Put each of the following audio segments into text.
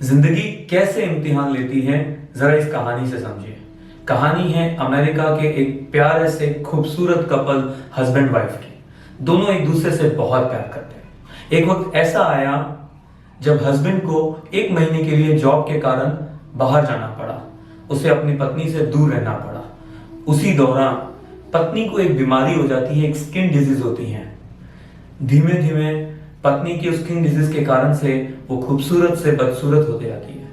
जिंदगी कैसे इम्तिहान लेती है, जरा इस कहानी से समझिए। कहानी है अमेरिका के एक प्यारे से खूबसूरत कपल हस्बैंड वाइफ की। दोनों एक दूसरे से बहुत प्यार करते हैं। एक वक्त ऐसा आया जब हस्बैंड को 1 महीने के लिए जॉब के कारण बाहर जाना पड़ा। उसे अपनी पत्नी से दूर रहना पड़ा। उसी दौरान पत्नी को एक बीमारी हो जाती है, एक स्किन डिजीज होती है। धीमे धीमे पत्नी की स्किन डिजीज के कारण से वो खूबसूरत से बदसूरत होती जाती है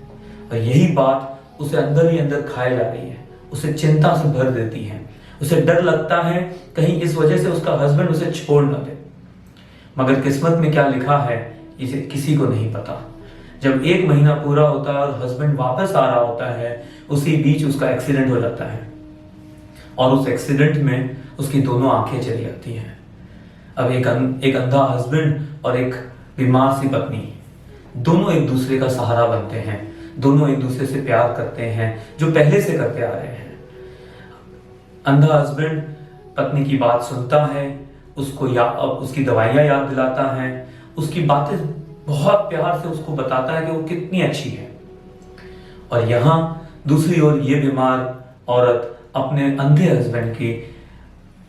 और यही बात उसे अंदर ही अंदर खाए जा रही है। उसे चिंता से भर देती है। उसे डर लगता है कहीं इस वजह से उसका हस्बैंड उसे छोड़ न दे। मगर किस्मत में क्या लिखा है इसे किसी को नहीं पता। जब 1 महीना पूरा होता है और हस्बैंड वापस आ रहा होता है, उसी बीच उसका एक्सीडेंट हो जाता है और उस एक्सीडेंट में उसकी दोनों आंखें चली जाती हैं। अब एक अंधा हस्बैंड और एक बीमार सी पत्नी, दोनों एक दूसरे का सहारा बनते हैं। दोनों एक दूसरे से प्यार करते हैं जो पहले से करते आ रहे हैं। अंधा हस्बैंड पत्नी की बात सुनता है, उसकी दवाइयां याद दिलाता है, उसकी बातें बहुत प्यार से उसको बताता है कि वो कितनी अच्छी है। और यहां दूसरी ओर ये बीमार औरत अपने अंधे हस्बैंड की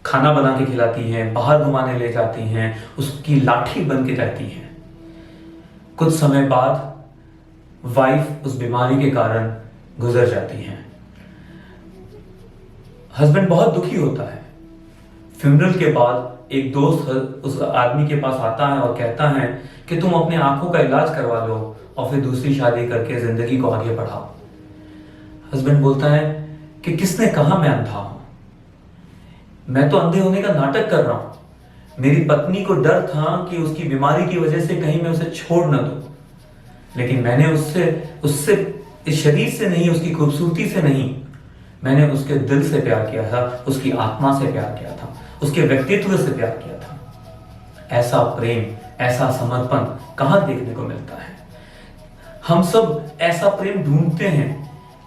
खाना बना के खिलाती हैं, बाहर घुमाने ले जाती हैं, उसकी लाठी बन के रहती हैं। कुछ समय बाद वाइफ उस बीमारी के कारण गुजर जाती हैं। हस्बैंड बहुत दुखी होता है। फ्यूनरल के बाद एक दोस्त उस आदमी के पास आता है और कहता है कि तुम अपने आंखों का इलाज करवा लो और फिर दूसरी शादी करके जिंदगी को आगे बढ़ाओ। हस्बैंड बोलता है कि किसने कहा मैं अंधा हूं? मैं तो अंधे होने का नाटक कर रहा हूं। मेरी पत्नी को डर था कि उसकी बीमारी की वजह से कहीं मैं उसे छोड़ न दूं, लेकिन मैंने उससे इस शरीर से नहीं, उसकी खूबसूरती से नहीं, मैंने उसके दिल से प्यार किया था, उसकी आत्मा से प्यार किया था, उसके व्यक्तित्व से प्यार किया था। ऐसा प्रेम, ऐसा समर्पण कहां देखने को मिलता है? हम सब ऐसा प्रेम ढूंढते हैं,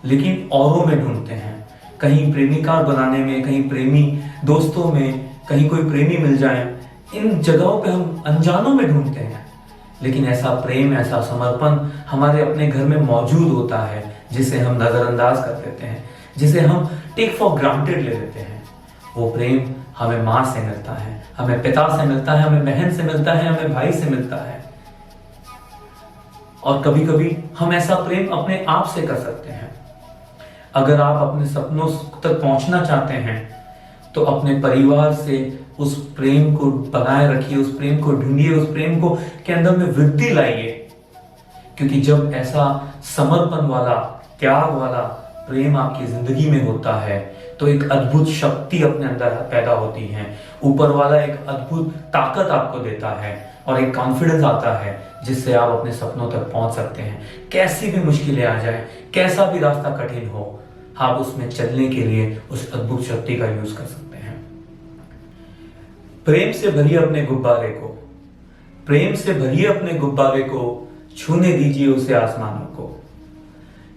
लेकिन औरों में ढूंढते हैं। कहीं प्रेमिका बनाने में, कहीं प्रेमी दोस्तों में, कहीं कोई प्रेमी मिल जाए, इन जगहों पे हम अनजानों में ढूंढते हैं। लेकिन ऐसा प्रेम, ऐसा समर्पण हमारे अपने घर में मौजूद होता है, जिसे हम नजरअंदाज कर देते हैं, जिसे हम टेक फॉर ग्रांटेड ले लेते हैं। वो प्रेम हमें माँ से मिलता है, हमें पिता से मिलता है, हमें बहन से मिलता है, हमें भाई से मिलता है। और कभी कभी हम ऐसा प्रेम अपने आप से कर सकते हैं। अगर आप अपने सपनों तक पहुंचना चाहते हैं तो अपने परिवार से उस प्रेम को बनाए रखिए, उस प्रेम को ढूंढिए, उस प्रेम को के अंदर में वृद्धि लाइए। क्योंकि जब ऐसा समर्पण वाला, त्याग वाला प्रेम आपकी जिंदगी में होता है तो एक अद्भुत शक्ति अपने अंदर पैदा होती है। ऊपर वाला एक अद्भुत ताकत आपको देता है और एक कॉन्फिडेंस आता है जिससे आप अपने सपनों तक पहुंच सकते हैं। कैसी भी मुश्किलें आ जाए, कैसा भी रास्ता कठिन हो, आप उसमें चलने के लिए उस अद्भुत शक्ति का यूज कर सकते हैं। प्रेम से भरिए अपने गुब्बारे को, प्रेम से भरिए अपने गुब्बारे को, छूने दीजिए उसे आसमानों को।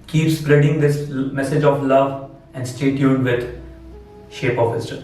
Keep spreading this message of love and stay tuned with Shape of Wisdom.